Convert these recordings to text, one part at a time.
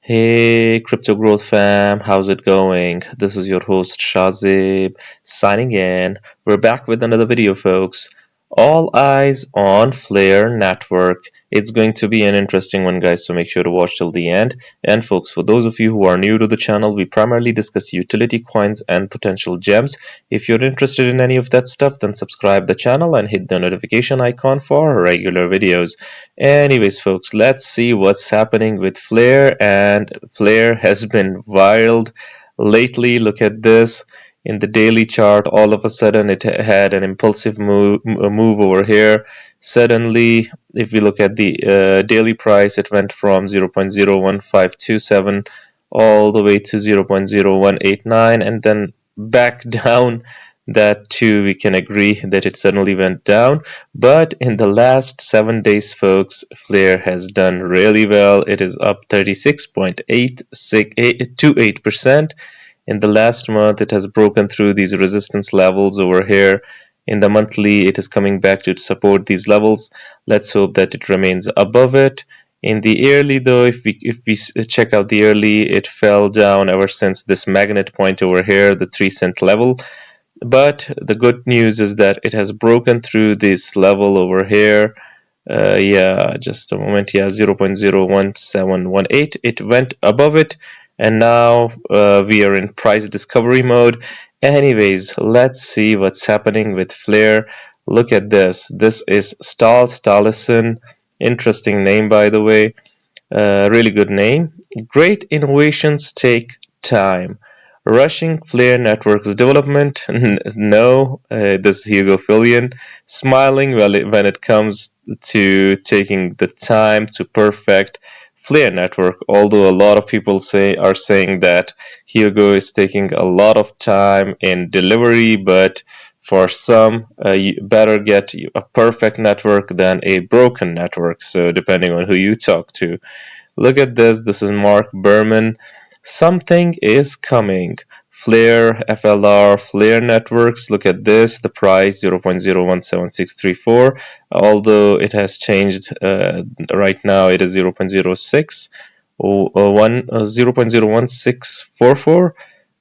Hey, Crypto Growth fam, how's it going? This is your host Shazib signing in. We're back with another video, folks. All eyes on Flare Network. It's going to be an interesting one, guys, so make sure to watch till the end. And, folks, for those of you who are new to the channel, we primarily discuss utility coins and potential gems. If you're interested in any of that stuff, then subscribe the channel and hit the notification icon for regular videos. Anyways, folks, let's see what's happening with Flare, and Flare has been wild lately. Look at this. In the daily chart, all of a sudden it had an impulsive move over here. Suddenly, if we look at the daily price, it went from 0.01527 all the way to 0.0189 and then back down. That too, we can agree that it suddenly went down. But in the last 7 days, folks, Flare has done really well. It is up 36.828%. In the last month, it has broken through these resistance levels over here. In the monthly, it is coming back to support these levels. Let's hope that it remains above it. In the yearly, though, if we check out the yearly, it fell down ever since this magnet point over here, the 3 cent level. But the good news is that it has broken through this level over here. Yeah, just a moment. Yeah, 0.01718. It went above it, and now we are in price discovery mode. Anyways, let's see what's happening with Flare. Look at this. This is Stallison. Interesting name, by the way. Really good name. Great innovations take time. Rushing Flare Network's development? No, this is Hugo Fillion smiling when it comes to taking the time to perfect Flare Network. Although a lot of people are saying that Hugo is taking a lot of time in delivery, but for some, you better get a perfect network than a broken network. So depending on who you talk to. Look at this. This is Mark Berman. Something is coming. Flare, FLR, Flare networks. Look at this. The price 0.017634. Although it has changed right now, it is 0.06. 0.01644.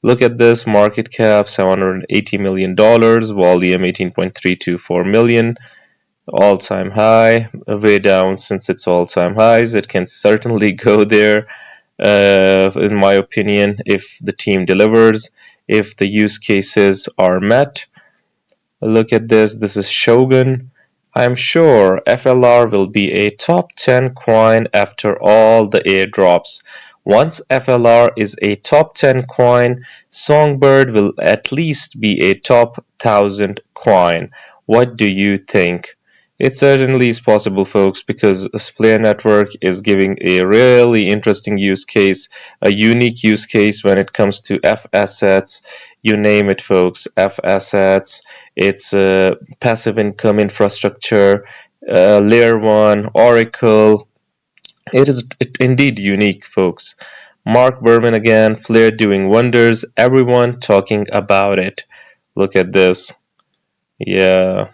Look at this. Market cap $780 million. Volume 18.324 million. All-time high, way down since its all-time highs. It can certainly go there, in my opinion, if the team delivers, if the use cases are met. Look at this. This is Shogun. I'm sure FLR will be a top 10 coin after all the airdrops. Once FLR is a top 10 coin, Songbird will at least be a top 1000 coin. What do you think? It certainly is possible, folks, because Flare Network is giving a really interesting use case, a unique use case when it comes to F assets. You name it, folks. F assets. It's passive income infrastructure, Layer 1, Oracle. It is indeed unique, folks. Mark Berman again, Flare doing wonders. Everyone talking about it. Look at this. Yeah.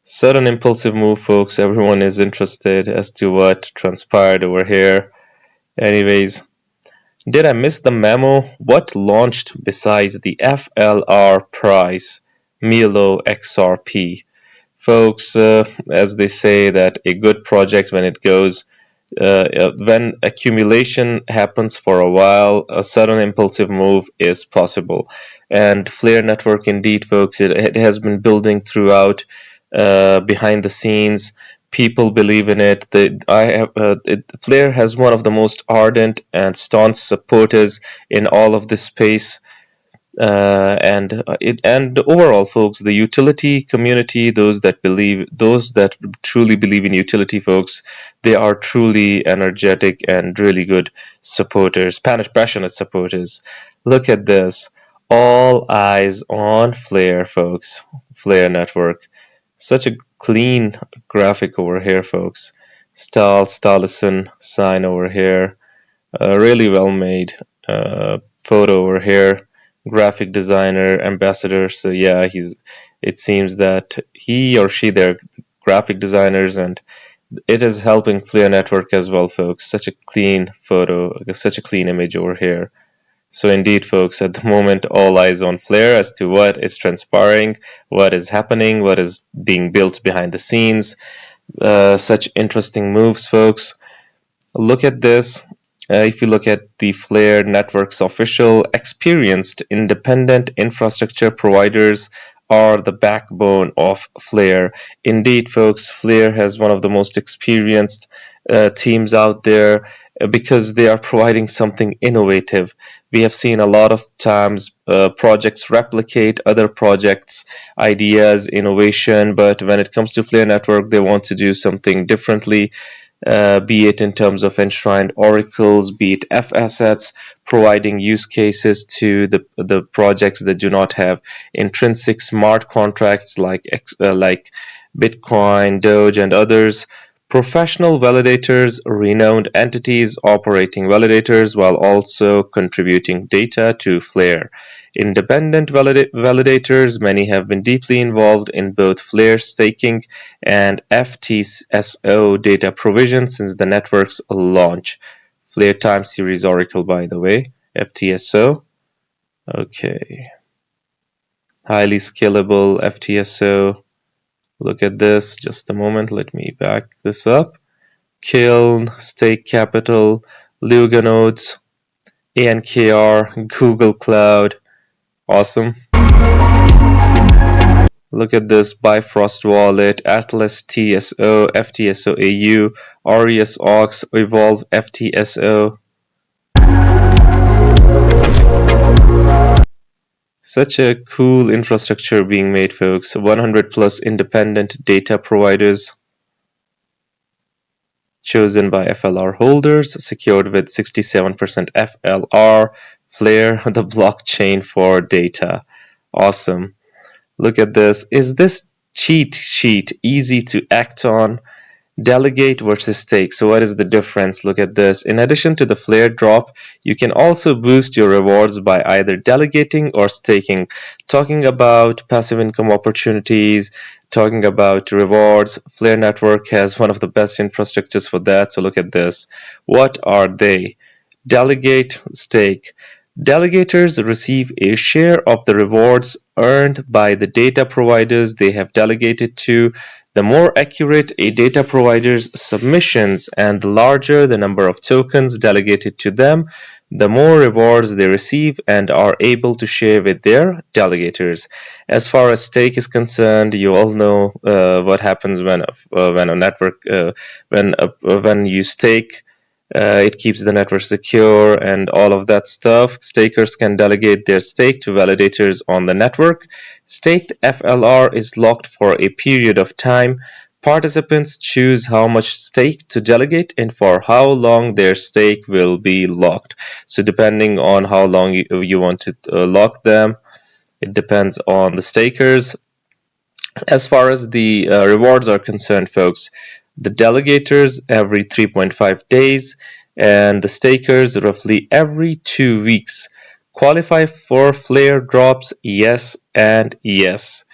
Sudden impulsive move, folks. Everyone is interested as to what transpired over here. Anyways, did I miss the memo? What launched besides the FLR price? Milo XRP. Folks, as they say that a good project when accumulation happens for a while, a sudden impulsive move is possible. And Flare Network, indeed, folks, it has been building throughout. Behind the scenes, people believe in it. Flare has one of the most ardent and staunch supporters in all of this space, and overall, folks, the utility community, those that truly believe in utility, folks, they are truly energetic and really good supporters, passionate supporters. Look at this. All eyes on Flare, folks. Flare Network. Such a clean graphic over here, folks. Stallison sign over here. Really well made photo over here. Graphic designer, ambassador. So yeah, it seems that he or she, they're graphic designers, and it is helping Flare Network as well, folks. Such a clean photo, such a clean image over here. So indeed, folks, at the moment, all eyes on Flare as to what is transpiring, what is happening, what is being built behind the scenes. Such interesting moves, folks. Look at this. If you look at the Flare Network's official, experienced independent infrastructure providers are the backbone of Flare. Indeed, folks, Flare has one of the most experienced teams out there because they are providing something innovative. We have seen a lot of times projects replicate other projects' ideas, innovation, but when it comes to Flare Network, they want to do something differently. Be it in terms of enshrined oracles, be it F assets, providing use cases to the projects that do not have intrinsic smart contracts like Bitcoin, Doge, and others. Professional validators, renowned entities operating validators while also contributing data to Flare. Independent validators, many have been deeply involved in both Flare staking and FTSO data provision since the network's launch. Flare time series oracle, by the way, FTSO. Okay. Highly scalable FTSO. Look at this. Just a moment. Let me back this up. Kiln, Stake Capital, Luga Nodes, ANKR, Google Cloud. Awesome. Look at this. Bifrost Wallet, Atlas TSO, FTSO AU, Aureus Ox, Evolve FTSO. Such a cool infrastructure being made, folks. 100 plus independent data providers chosen by FLR holders, secured with 67% FLR. Flare, the blockchain for data. Awesome. Look at this. Is this cheat sheet easy to act on? Delegate versus stake. So what is the difference? Look at this. In addition to the Flare drop, you can also boost your rewards by either delegating or staking. Talking about passive income opportunities, talking about rewards, Flare Network has one of the best infrastructures for that. So look at this. What are they? Delegate, stake. Delegators receive a share of the rewards earned by the data providers they have delegated to. The more accurate a data provider's submissions and the larger the number of tokens delegated to them, the more rewards they receive and are able to share with their delegators. As far as stake is concerned, you all know what happens when a network when you stake. It keeps the network secure and all of that stuff. Stakers can delegate their stake to validators on the network. Staked FLR is locked for a period of time. Participants choose how much stake to delegate and for how long their stake will be locked. So depending on how long you want to lock them, it depends on the stakers. As far as the rewards are concerned, folks, the delegators every 3.5 days and the stakers roughly every 2 weeks. Qualify for Flare drops? Yes and yes.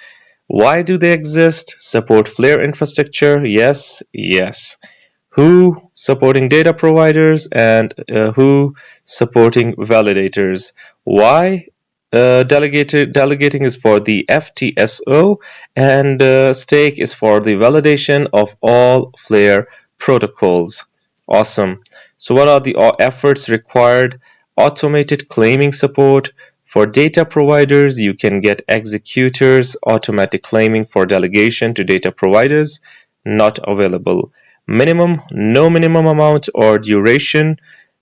Why do they exist? Support Flare infrastructure? Yes, yes. Who supporting data providers and who supporting validators? Why? Delegating is for the FTSO and stake is for the validation of all Flare protocols. Awesome. So what are the efforts required? Automated claiming support. For data providers, you can get executors, automatic claiming for delegation to data providers, not available. Minimum, no minimum amount or duration.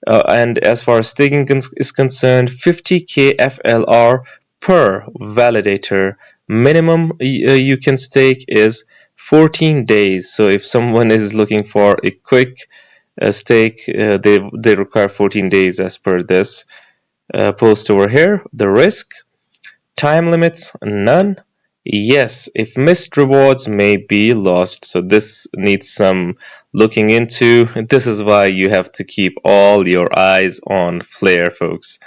And as far as staking is concerned, 50k FLR per validator. Minimum you can stake is 14 days. So if someone is looking for a quick stake, they require 14 days as per this post over here. The risk, time limits, none. Yes, if missed rewards may be lost. So this needs some looking into. This is why you have to keep all your eyes on Flare, folks.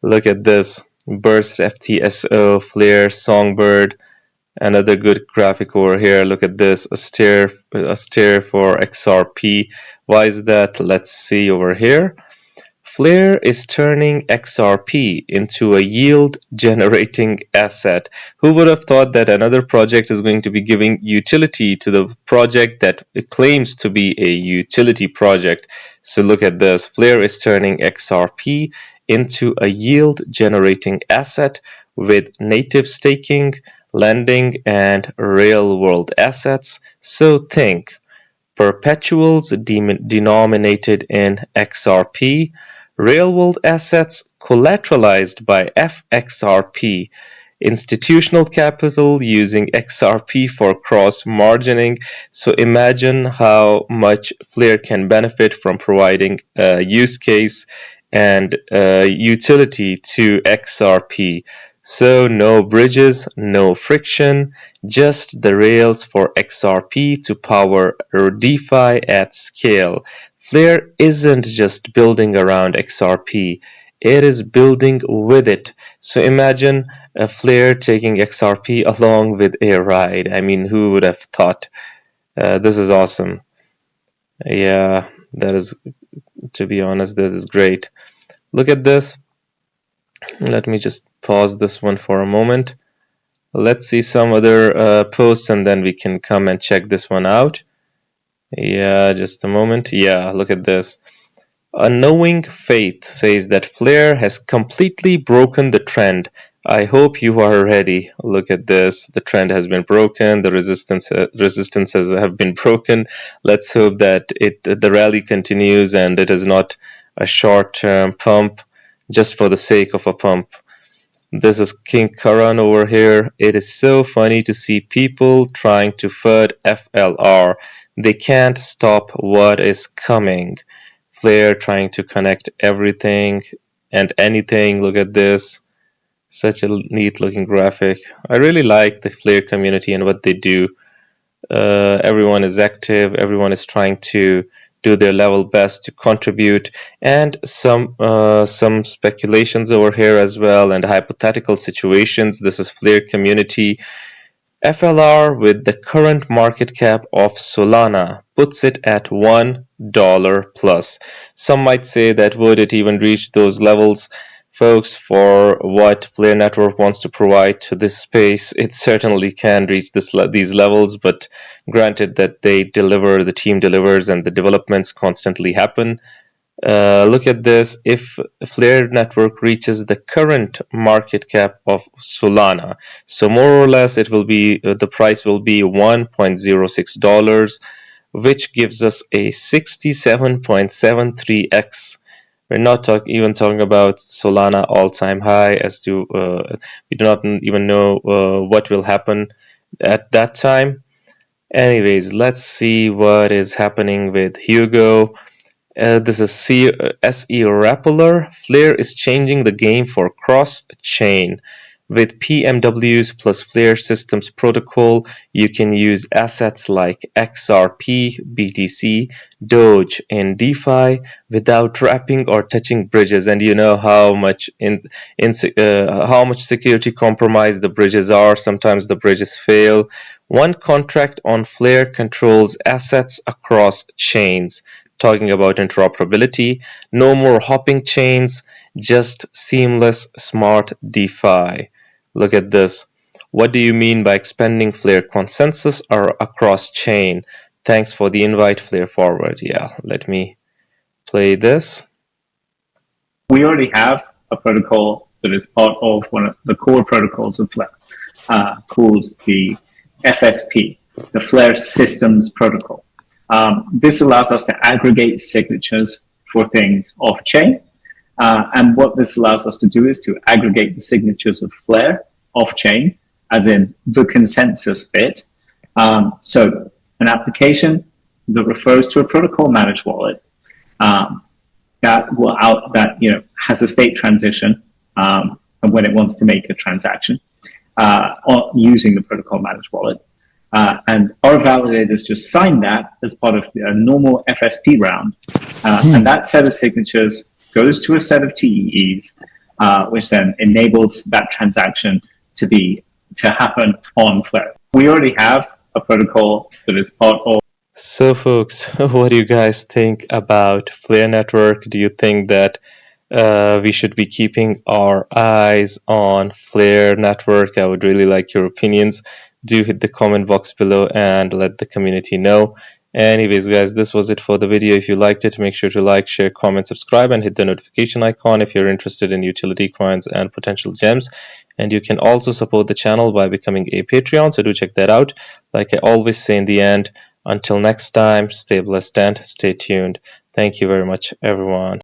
Look at this. Burst FTSO, Flare, Songbird. Another good graphic over here. Look at this, a stare for XRP. Why is that? Let's see over here. Flare is turning XRP into a yield-generating asset. Who would have thought that another project is going to be giving utility to the project that claims to be a utility project? So look at this. Flare is turning XRP into a yield-generating asset with native staking, lending, and real-world assets. So think perpetuals denominated in XRP, real-world assets collateralized by FXRP, institutional capital using XRP for cross-margining. So imagine how much Flare can benefit from providing a use case and utility to XRP. So no bridges, no friction, just the rails for XRP to power DeFi at scale. Flare isn't just building around XRP, it is building with it. So imagine a Flare taking XRP along with a ride. I mean, who would have thought? This is awesome. Yeah, that is, to be honest, that is great. Look at this. Let me just pause this one for a moment. Let's see some other posts and then we can come and check this one out. Yeah, just a moment. Yeah, look at this. A knowing faith says that Flare has completely broken the trend. I hope you are ready. Look at this. The trend has been broken. The resistances have been broken. Let's hope that the rally continues and it is not a short-term pump just for the sake of a pump. This is King Karan over here. It is so funny to see people trying to FUD FLR. They can't stop what is coming. Flare trying to connect everything and anything. Look at this. Such a neat looking graphic. I really like the Flare community and what they do. Everyone is active. Everyone is trying to do their level best to contribute, and some speculations over here as well and hypothetical situations. This is Flare community. FLR with the current market cap of Solana puts it at $1 plus. Some might say that would it even reach those levels? Folks, for what Flare Network wants to provide to this space, it certainly can reach these levels, but granted that they deliver, the team delivers, and the developments constantly happen. Look at this. If Flare Network reaches the current market cap of Solana, so more or less it will be the price will be $1.06, which gives us a 67.73x. We're not even talking about Solana all-time high, as to we do not even know what will happen at that time. Anyways, let's see what is happening with Hugo. This is SE Rappler. Flare is changing the game for cross-chain. With PMWs plus Flare Systems Protocol, you can use assets like XRP, BTC, Doge in DeFi without wrapping or touching bridges. And you know how much security compromise the bridges are. Sometimes the bridges fail. One contract on Flare controls assets across chains. Talking about interoperability, no more hopping chains, just seamless smart DeFi. Look at this. What do you mean by expanding Flare consensus or across chain? Thanks for the invite, Flare Forward. Yeah, let me play this. We already have a protocol that is part of one of the core protocols of Flare, called the FSP, the Flare Systems Protocol. This allows us to aggregate signatures for things off-chain. And what this allows us to do is to aggregate the signatures of Flare off-chain, as in the consensus bit. So an application that refers to a protocol managed wallet that has a state transition and when it wants to make a transaction using the protocol managed wallet. And our validators just sign that as part of a normal FSP round. And that set of signatures goes to a set of TEEs, which then enables that transaction to be to happen on Flare. We already have a protocol that is part of. So folks, what do you guys think about Flare Network? Do you think that we should be keeping our eyes on Flare Network? I would really like your opinions. Do hit the comment box below and let the community know. Anyways, guys, this was it for the video. If you liked it, make sure to like, share, comment, subscribe, and hit the notification icon if you're interested in utility coins and potential gems. And you can also support the channel by becoming a Patreon, so do check that out. Like I always say in the end, until next time, stay blessed and stay tuned. Thank you very much, everyone.